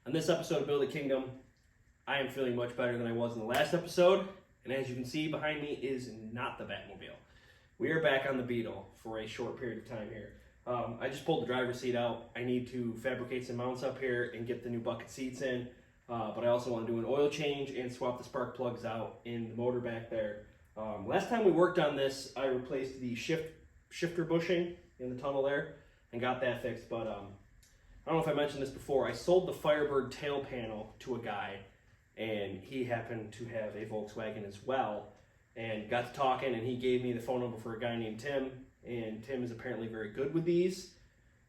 On this episode of Build a Kingdom, I am feeling much better than I was in the last episode, and as you can see behind me is not the Batmobile. We are back on the Beetle for a short period of time here. I just pulled the driver's seat out. I need to fabricate some mounts up here and get the new bucket seats in, but I also want to do an oil change and swap the spark plugs out in the motor back there. Last time we worked on this, I replaced the shifter bushing in the tunnel there and got that fixed, but I don't know if I mentioned this before. I sold the Firebird tail panel to a guy, and he happened to have a Volkswagen as well, and got to talking, and he gave me the phone number for a guy named Tim, and Tim is apparently very good with these.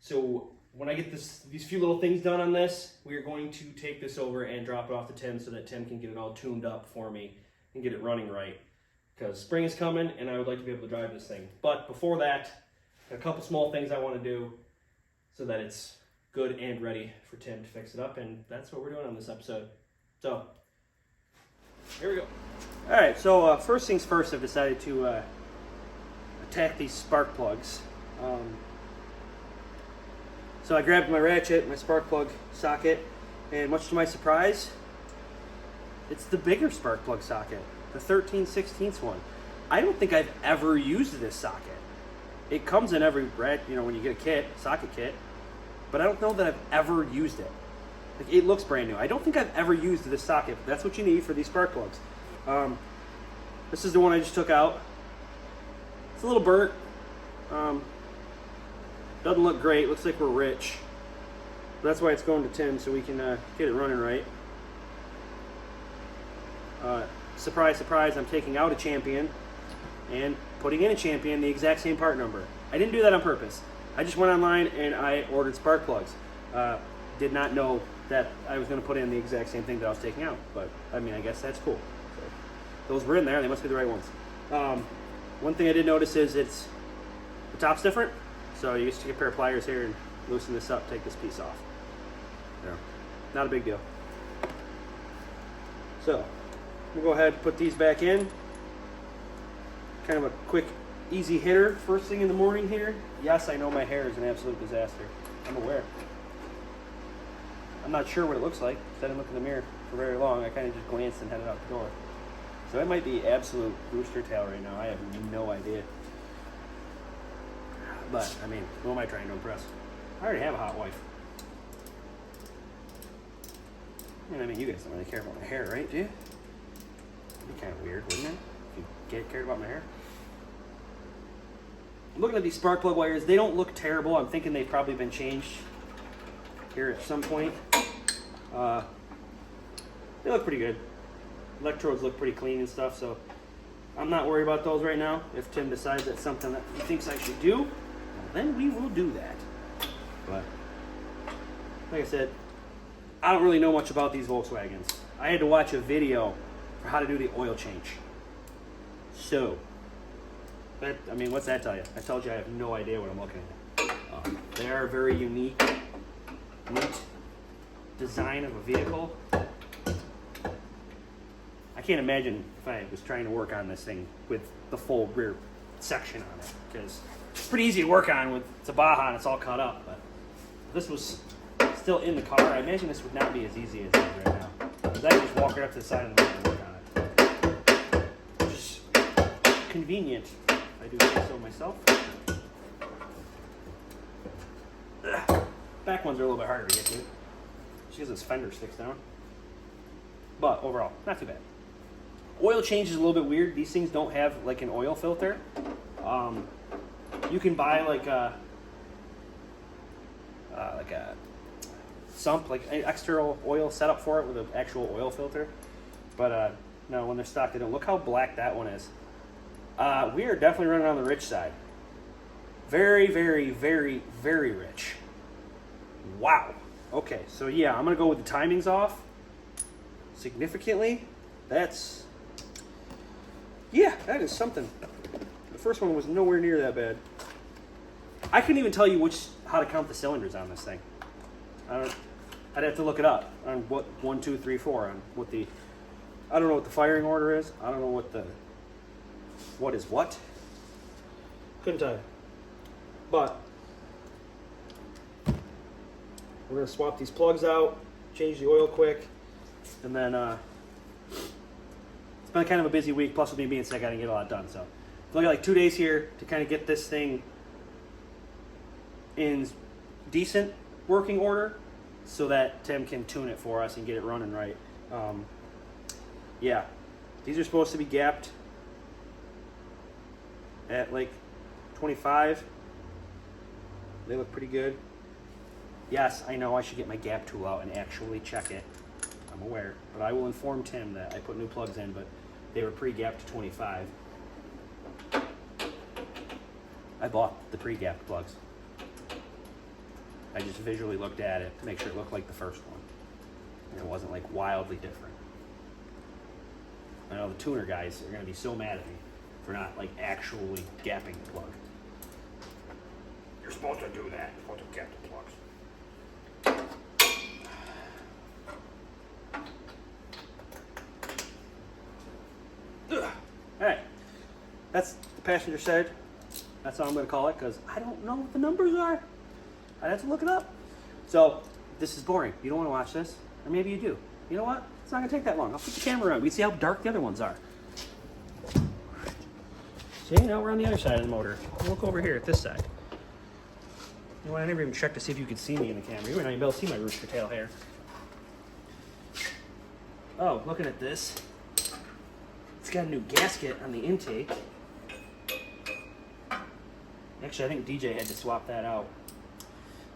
So when I get these few little things done on this, we are going to take this over and drop it off to Tim so that Tim can get it all tuned up for me and get it running right. Because spring is coming, and I would like to be able to drive this thing. But before that, a couple small things I want to do so that it's good and ready for Tim to fix it up, and that's what we're doing on this episode. So, here we go. Alright, so first things first, I've decided to attack these spark plugs. So I grabbed my ratchet, my spark plug socket, and much to my surprise, it's the bigger spark plug socket, the 13/16 one. I don't think I've ever used this socket. It comes in every when you get a kit, socket kit, but I don't know that I've ever used it. Like, it looks brand new. I don't think I've ever used this socket, but that's what you need for these spark plugs. This is the one I just took out. It's a little burnt. Doesn't look great. Looks like we're rich. But that's why it's going to Tim, so we can get it running right. Surprise, surprise, I'm taking out a Champion and putting in a Champion, the exact same part number. I didn't do that on purpose. I just went online and I ordered spark plugs. Did not know that I was going to put in the exact same thing that I was taking out, but I mean, I guess that's cool. So, those were in there, they must be the right ones. One thing I did notice is the top's different, so you just take a pair of pliers here and loosen this up, take this piece off. There. Not a big deal. So, we'll go ahead and put these back in. Kind of a quick, easy hitter first thing in the morning here. Yes, I know my hair is an absolute disaster. I'm aware. I'm not sure what it looks like. I didn't look in the mirror for very long. I kind of just glanced and headed out the door. So it might be absolute rooster tail right now. I have no idea. But, I mean, who am I trying to impress? I already have a hot wife. And I mean, you guys don't really care about my hair, right? Do you? That'd be kind of weird, wouldn't it? If you cared about my hair. Looking at these spark plug wires, they don't look terrible. I'm thinking they've probably been changed here at some point. They look pretty good. Electrodes look pretty clean and stuff, so I'm not worried about those right now. If Tim decides that's something that he thinks I should do, well, then we will do that. But like I said, I don't really know much about these Volkswagens. I had to watch a video for how to do the oil change. So, I mean, what's that tell you? I told you I have no idea what I'm looking at. They are a very unique, neat design of a vehicle. I can't imagine if I was trying to work on this thing with the full rear section on it, because it's pretty easy to work on with it's a Baja and it's all cut up. But if this was still in the car, I imagine this would not be as easy as it is right now. Because I can just walk right up to the side of the road and work on it. Which is convenient. I do so myself. Back ones are a little bit harder to get to. Just because this fender sticks down. But overall, not too bad. Oil change is a little bit weird. These things don't have like an oil filter. You can buy like a sump, like an extra oil setup for it with an actual oil filter. But no, when they're stock, they don't. Look how black that one is. We are definitely running on the rich side. Very, very, very, very rich. Wow. Okay, so yeah, I'm going to go with the timings off significantly. That's, yeah, that is something. The first one was nowhere near that bad. I couldn't even tell you how to count the cylinders on this thing. I'd have to look it up on what 1, 2, 3, 4 on what the, I don't know what the firing order is. I don't know what is what. Couldn't tell you. But we're going to swap these plugs out, change the oil quick, and then it's been kind of a busy week. Plus, with me being sick, I didn't get a lot done. So, I've only got like 2 days here to kind of get this thing in decent working order, so that Tim can tune it for us and get it running right. Yeah, these are supposed to be gapped at like 25. They look pretty good. Yes, I know I should get my gap tool out and actually check it. I'm aware, but I will inform Tim that I put new plugs in, but they were pre-gapped to 25. I bought the pre-gapped plugs. I just visually looked at it to make sure it looked like the first one, and it wasn't like wildly different. I know the tuner guys are going to be so mad at me for not like actually gapping the plug. You're supposed to do that. You're supposed to gap the plugs. Alright, that's the passenger side. That's how I'm going to call it, because I don't know what the numbers are. I'd have to look it up. So, this is boring. You don't want to watch this, or maybe you do. You know what? It's not going to take that long. I'll put the camera on. We can see how dark the other ones are. See, now we're on the other side of the motor. I'll look over here at this side. You know what? I never even checked to see if you could see me in the camera. You might not even be able to see my rooster tail hair. Oh, looking at this. It's got a new gasket on the intake. Actually, I think DJ had to swap that out.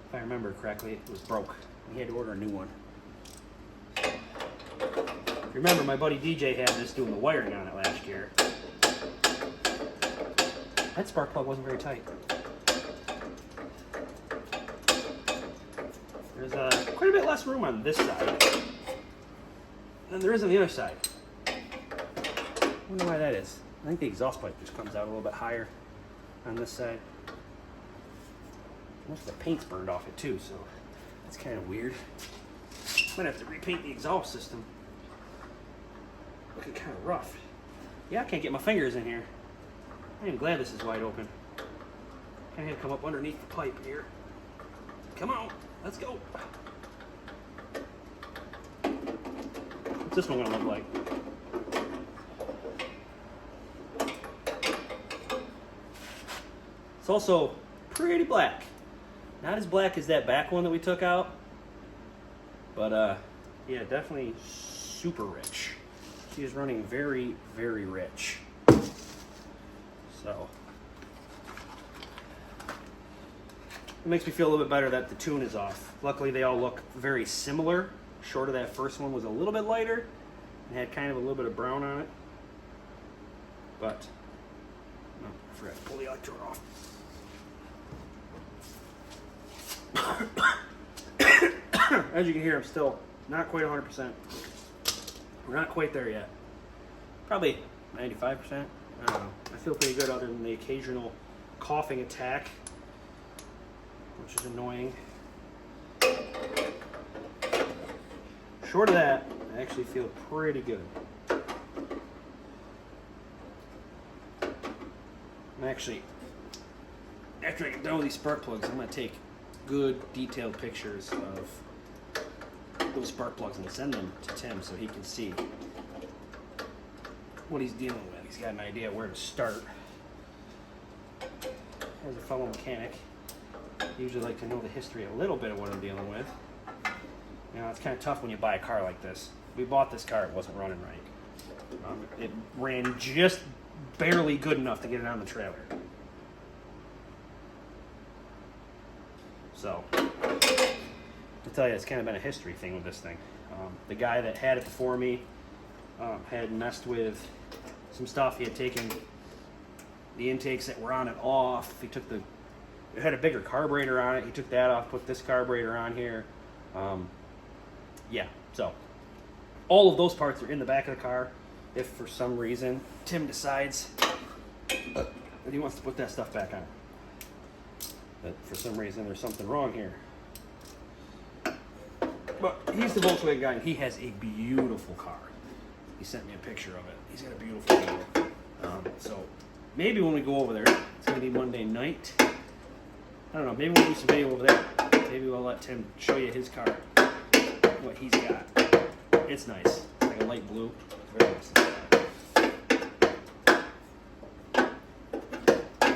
If I remember correctly, it was broke. He had to order a new one. Remember, my buddy DJ had this doing the wiring on it last year. That spark plug wasn't very tight. There's quite a bit less room on this side than there is on the other side. I wonder why that is. I think the exhaust pipe just comes out a little bit higher on this side. Most of the paint's burned off it too, so that's kind of weird. Might have to repaint the exhaust system. Looking kind of rough. Yeah, I can't get my fingers in here. I am glad this is wide open. Kind of had to come up underneath the pipe here. Come on, let's go. What's this one gonna look like? It's also pretty black. Not as black as that back one that we took out, but yeah, definitely super rich. She is running very, very rich. So it makes me feel a little bit better that the tune is off. Luckily, they all look very similar. Short of that first one was a little bit lighter and had kind of a little bit of brown on it. But no, I forgot to pull the electrode off. As you can hear, I'm still not quite 100%. We're not quite there yet. Probably 95%. I don't know. I feel pretty good other than the occasional coughing attack, which is annoying. Short of that, I actually feel pretty good. I'm actually, after I get done with these spark plugs, I'm going to take good detailed pictures of those spark plugs and send them to Tim so he can see what he's dealing with. He's got an idea where to start. As a fellow mechanic, I usually like to know the history a little bit of what I'm dealing with. You know, it's kind of tough when you buy a car like this. We bought this car, it wasn't running right. It ran just barely good enough to get it on the trailer. So, to tell you, it's kind of been a history thing with this thing. The guy that had it before me had messed with some stuff. He had taken the intakes that were on it off. He took it had a bigger carburetor on it. He took that off, put this carburetor on here. Yeah, so all of those parts are in the back of the car. If for some reason Tim decides that he wants to put that stuff back on. But for some reason there's something wrong here. But he's the Volkswagen guy, and he has a beautiful car. He sent me a picture of it. He's got a beautiful vehicle. So maybe when we go over there, it's going to be Monday night. I don't know, maybe we'll do some video over there. Maybe we'll let Tim show you his car. what he's got. It's nice. It's like a light blue. Very nice.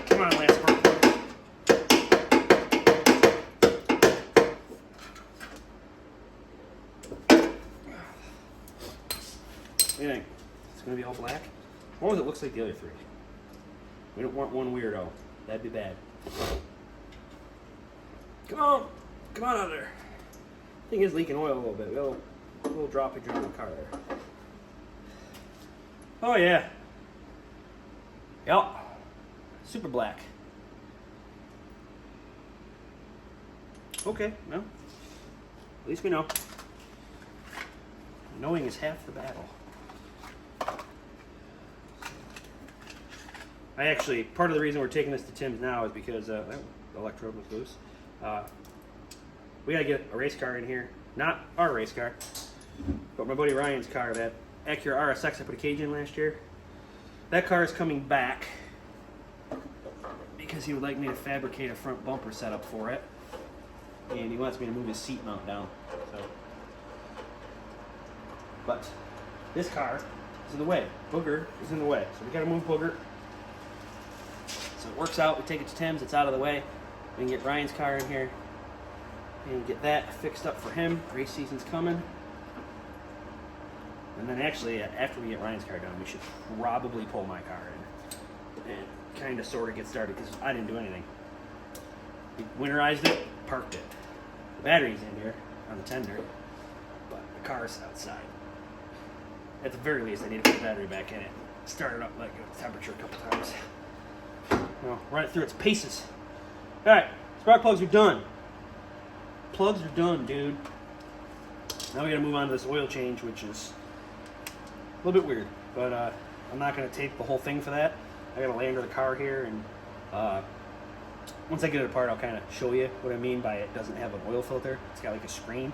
Come on, last spark plug. What do you think? It's going to be all black? As long as it looks like the other three. We don't want one weirdo. That'd be bad. Come on. Come on out there. Thing is leaking oil a little bit. A little droppage on the car there. Oh, yeah. Yep. Super black. Okay, well, at least we know. Knowing is half the battle. Part of the reason we're taking this to Tim's now is because the electrode was loose. We gotta get a race car in here. Not our race car, but my buddy Ryan's car, that Acura RSX I put a cage in last year. That car is coming back because he would like me to fabricate a front bumper setup for it. And he wants me to move his seat mount down. So, but this car is in the way. Booger is in the way. So we gotta move Booger. So it works out. We take it to Tim's. It's out of the way. We can get Ryan's car in here and get that fixed up for him. Race season's coming. And then actually, after we get Ryan's car done, we should probably pull my car in and kind of sort of get started because I didn't do anything. We winterized it, parked it. The battery's in here on the tender, but the car's outside. At the very least, I need to put the battery back in it. Start it up like the temperature a couple times. Well, run it through its paces. All right, spark plugs are done. Plugs are done, dude. Now we gotta move on to this oil change, which is a little bit weird, but I'm not gonna tape the whole thing for that. I gotta lay under the car here, and once I get it apart, I'll kind of show you what I mean by it doesn't have an oil filter. It's got like a screen.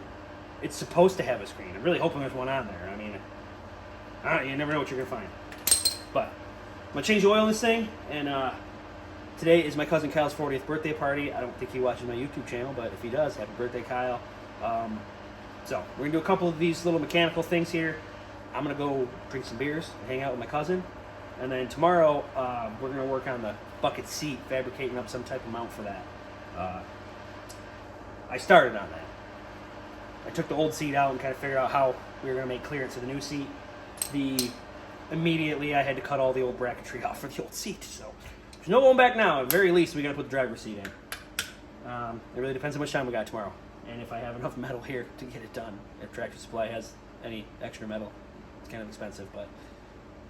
It's supposed to have a screen. I'm really hoping there's one on there. I mean, you never know what you're gonna find. But I'm gonna change the oil in this thing, and today is my cousin Kyle's 40th birthday party. I don't think he watches my YouTube channel, but if he does, happy birthday, Kyle. So we're gonna do a couple of these little mechanical things here. I'm gonna go drink some beers and hang out with my cousin. And then tomorrow, we're gonna work on the bucket seat, fabricating up some type of mount for that. I started on that. I took the old seat out and kind of figured out how we were gonna make clearance to the new seat. Immediately I had to cut all the old bracketry off for the old seat, so there's no going back now. At the very least, we gotta put the driver's seat in. It really depends how much time we got tomorrow, and if I have enough metal here to get it done. If Tractor Supply has any extra metal, it's kind of expensive, but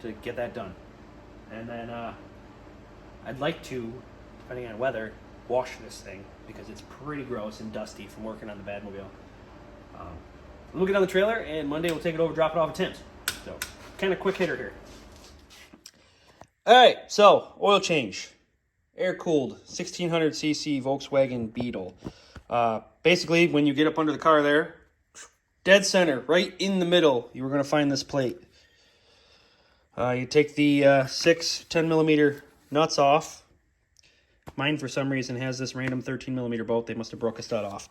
to get that done. And then I'd like to, depending on weather, wash this thing because it's pretty gross and dusty from working on the Badmobile. We'll get on the trailer, and Monday we'll take it over, drop it off at Tim's. So, kind of quick hitter here. All right, so oil change, air-cooled, 1600cc Volkswagen Beetle. Basically, when you get up under the car there, dead center, right in the middle, you were going to find this plate. You take the 6 10mm nuts off. Mine, for some reason, has this random 13mm bolt. They must have broke a stud off.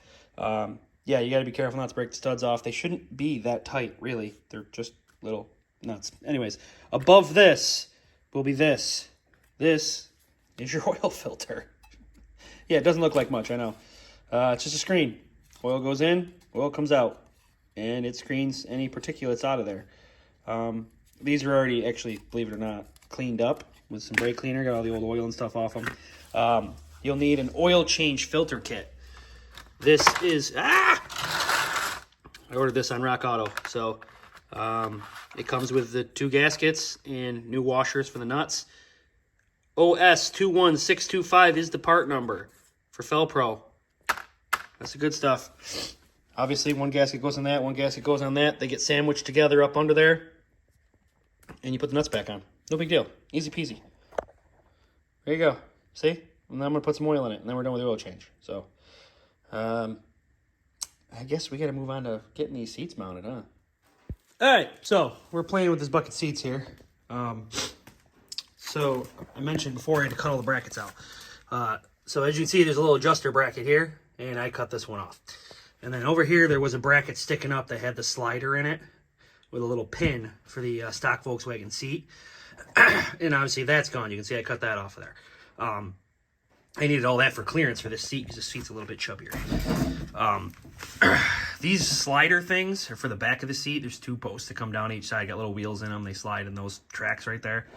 Yeah, you got to be careful not to break the studs off. They shouldn't be that tight, really. They're just little nuts. Anyways, above this will be this. This is your oil filter. Yeah, it doesn't look like much, I know. It's just a screen. Oil goes in, oil comes out, and it screens any particulates out of there. These are already, actually, believe it or not, cleaned up with some brake cleaner. Got all the old oil and stuff off them. You'll need an oil change filter kit. This is, I ordered this on Rock Auto. So it comes with the 2 gaskets and new washers for the nuts. OS21625 is the part number for Felpro. That's the good stuff. Obviously, one gasket goes on that, one gasket goes on that. They get sandwiched together up under there. And you put the nuts back on. No big deal. Easy peasy. There you go. See? And then I'm going to put some oil in it, and then we're done with the oil change. So, I guess we got to move on to getting these seats mounted, huh? All right, so we're playing with this bucket seats here. So I mentioned before I had to cut all the brackets out. So as you can see, there's a little adjuster bracket here, and I cut this one off. And then over here, there was a bracket sticking up that had the slider in it with a little pin for the stock Volkswagen seat. And obviously that's gone. You can see I cut that off of there. I needed all that for clearance for this seat because the seat's a little bit chubbier. These slider things are for the back of the seat. There's 2 posts that come down each side. Got little wheels in them. They slide in those tracks right there.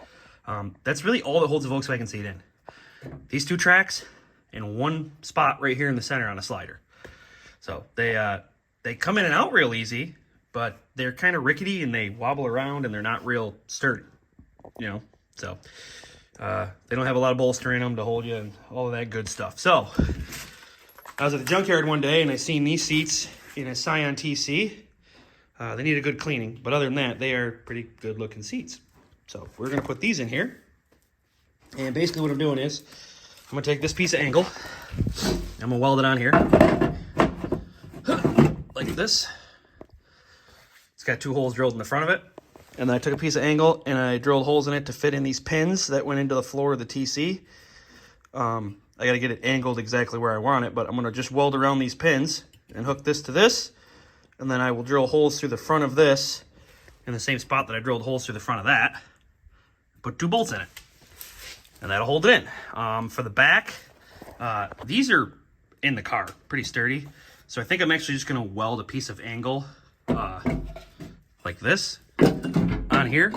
That's really all that holds the Volkswagen seat in. These 2 tracks and 1 spot right here in the center on a slider. So they come in and out real easy, but they're kind of rickety and they wobble around and they're not real sturdy, you know. So they don't have a lot of bolster in them to hold you and all of that good stuff. So I was at the junkyard one day and I seen these seats in a Scion TC. They need a good cleaning, but other than that, they are pretty good looking seats. So we're gonna put these in here. And basically what I'm doing is I'm gonna take this piece of angle, I'm gonna weld it on here like this. It's got 2 holes drilled in the front of it. And then I took a piece of angle and I drilled holes in it to fit in these pins that went into the floor of the TC. I gotta get it angled exactly where I want it, but I'm gonna just weld around these pins and hook this to this. And then I will drill holes through the front of this in the same spot that I drilled holes through the front of that. Put 2 bolts in it. And that'll hold it in. For the back, these are in the car, pretty sturdy. So I think I'm actually just gonna weld a piece of angle like this on here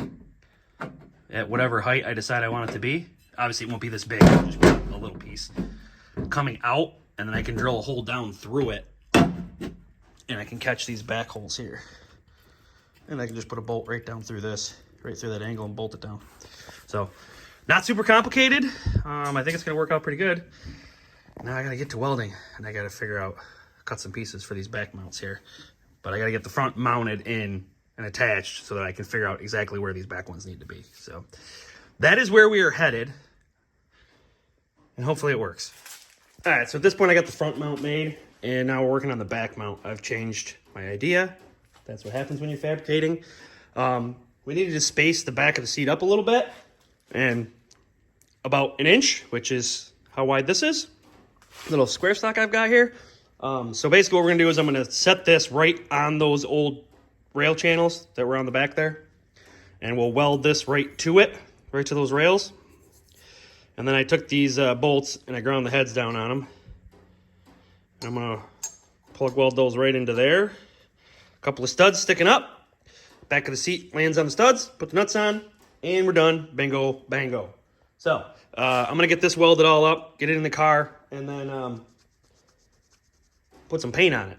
at whatever height I decide I want it to be. Obviously it won't be this big, I'll just put a little piece coming out, and then I can drill a hole down through it and I can catch these back holes here. And I can just put a bolt right down through this, right through that angle and bolt it down. So not super complicated. I think it's gonna work out pretty good. Now I gotta get to welding and I gotta figure out, cut some pieces for these back mounts here. But I gotta get the front mounted in and attached so that I can figure out exactly where these back ones need to be. So that is where we are headed. And hopefully it works. All right, so at this point I got the front mount made and now we're working on the back mount. I've changed my idea. That's what happens when you're fabricating. We needed to space the back of the seat up a little bit and about 1 inch, which is how wide this is. Little square stock I've got here. So basically what we're gonna do is I'm gonna set this right on those old rail channels that were on the back there. And we'll weld this right to it, right to those rails. And then I took these bolts and I ground the heads down on them. I'm gonna plug weld those right into there. A couple of studs sticking up. Back of the seat lands on the studs, put the nuts on, and we're done. Bingo, bango. So I'm gonna get this welded all up, get it in the car, and then put some paint on it.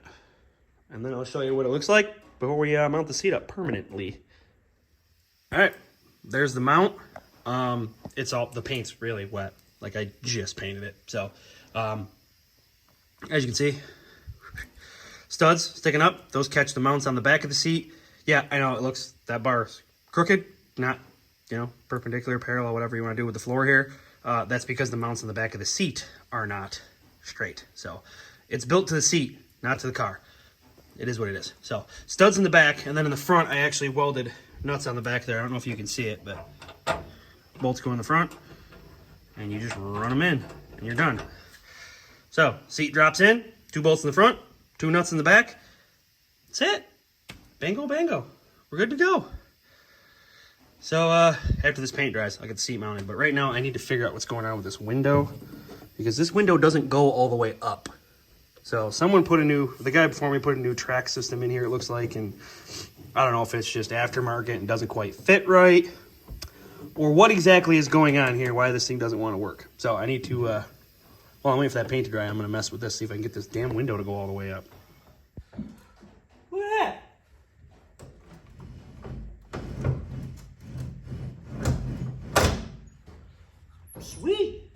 And then I'll show you what it looks like before we mount the seat up permanently. All right, there's the mount. It's all, the paint's really wet. Like I just painted it. So, as you can see, studs sticking up. Those catch the mounts on the back of the seat. Yeah, I know it looks, that bar's crooked, not, you know, perpendicular, parallel, whatever you want to do with the floor here. That's because the mounts on the back of the seat are not straight. So it's built to the seat, not to the car. It is what it is. So studs in the back, and then in the front, I actually welded nuts on the back there. I don't know if you can see it, but bolts go in the front, and you just run them in, and you're done. So seat drops in, 2 bolts in the front, 2 nuts in the back. That's it. Bango, bango. We're good to go. So after this paint dries, I'll get the seat mounted. But right now, I need to figure out what's going on with this window, because this window doesn't go all the way up. So someone put the guy before me put a new track system in here, it looks like, and I don't know if it's just aftermarket and doesn't quite fit right, or what exactly is going on here, why this thing doesn't want to work. So I need to, well, I'm waiting for that paint to dry. I'm going to mess with this, see if I can get this damn window to go all the way up. Look at that. Sweet.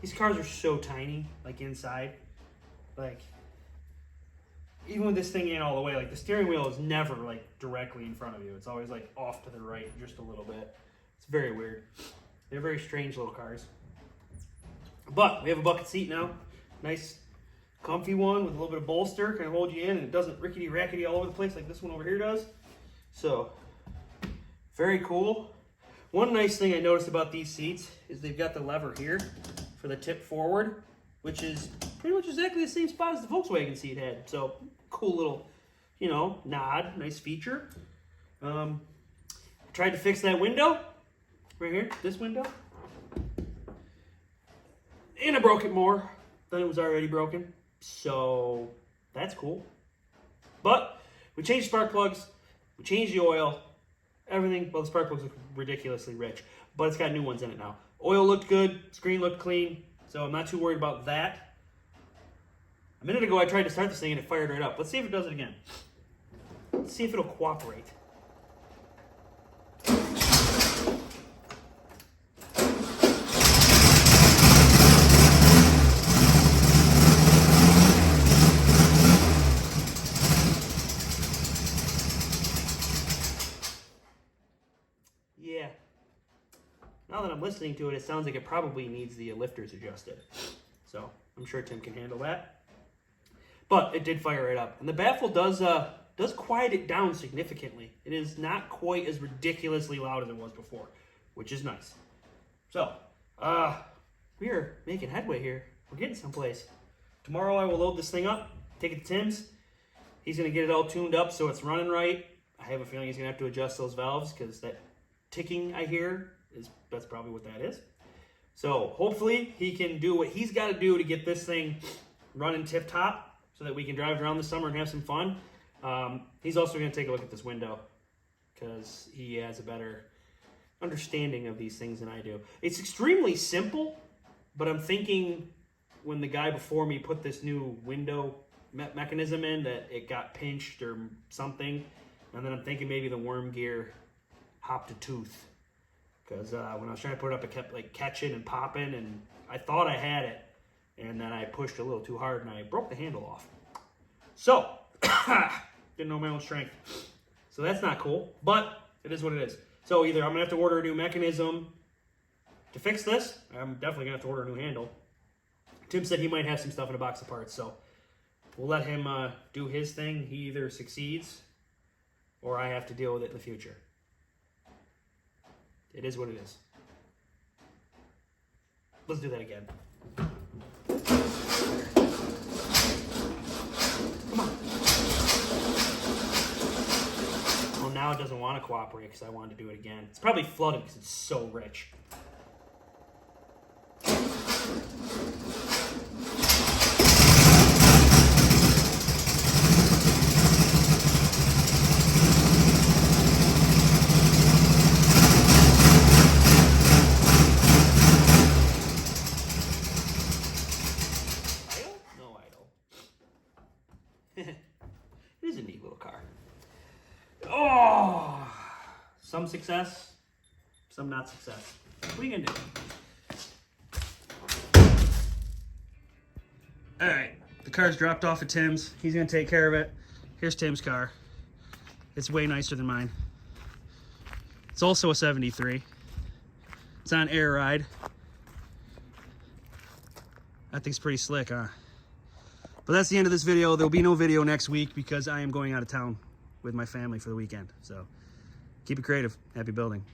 These cars are so tiny, like inside. Like, even with this thing ain't all the way, like the steering wheel is never like directly in front of you. It's always like off to the right just a little bit. It's very weird. They're very strange little cars. But we have a bucket seat now. Nice comfy one with a little bit of bolster. Kind of hold you in and it doesn't rickety rackety all over the place like this one over here does. So, very cool. One nice thing I noticed about these seats is they've got the lever here for the tip forward, which is pretty much exactly the same spot as the Volkswagen seat had. So cool little, you know, nod, nice feature. Tried to fix that window right here, this window, and I broke it more than it was already broken. So that's cool. But we changed spark plugs, we changed the oil, everything. Well, the spark plugs look ridiculously rich, but it's got new ones in it now. Oil looked good, screen looked clean, so I'm not too worried about that. A minute ago I tried to start this thing and it fired right up. Let's see if it does it again. Let's see if it'll cooperate. Yeah. Now that I'm listening to it, it sounds like it probably needs the lifters adjusted. So I'm sure Tim can handle that. But it did fire it up. And the baffle does quiet it down significantly. It is not quite as ridiculously loud as it was before, which is nice. So, we are making headway here. We're getting someplace. Tomorrow I will load this thing up, take it to Tim's. He's going to get it all tuned up so it's running right. I have a feeling he's going to have to adjust those valves because that ticking I hear, that's probably what that is. So hopefully he can do what he's got to do to get this thing running tip-top so that we can drive around this summer and have some fun. He's also going to take a look at this window because he has a better understanding of these things than I do. It's extremely simple, but I'm thinking when the guy before me put this new window mechanism in that it got pinched or something, and then I'm thinking maybe the worm gear hopped a tooth because when I was trying to put it up, it kept like catching and popping, and I thought I had it, and then I pushed a little too hard and I broke the handle off. So didn't know my own strength. So that's not cool, but it is what it is. So either I'm gonna have to order a new mechanism to fix this. I'm definitely gonna have to order a new handle. Tim said he might have some stuff in a box of parts, so we'll let him do his thing. He either succeeds or I have to deal with it in the future. It is what it is. Let's do that again. Come on. Well, now it doesn't want to cooperate because I wanted to do it again. It's probably flooded because it's so rich. It is a neat little car. Oh, some success, some not success. What are you gonna do? All right, the car's dropped off at Tim's. He's gonna take care of it. Here's Tim's car. It's way nicer than mine. It's also a 73. It's on air ride. That thing's pretty slick, huh? But that's the end of this video. There'll be no video next week because I am going out of town with my family for the weekend. So keep it creative. Happy building.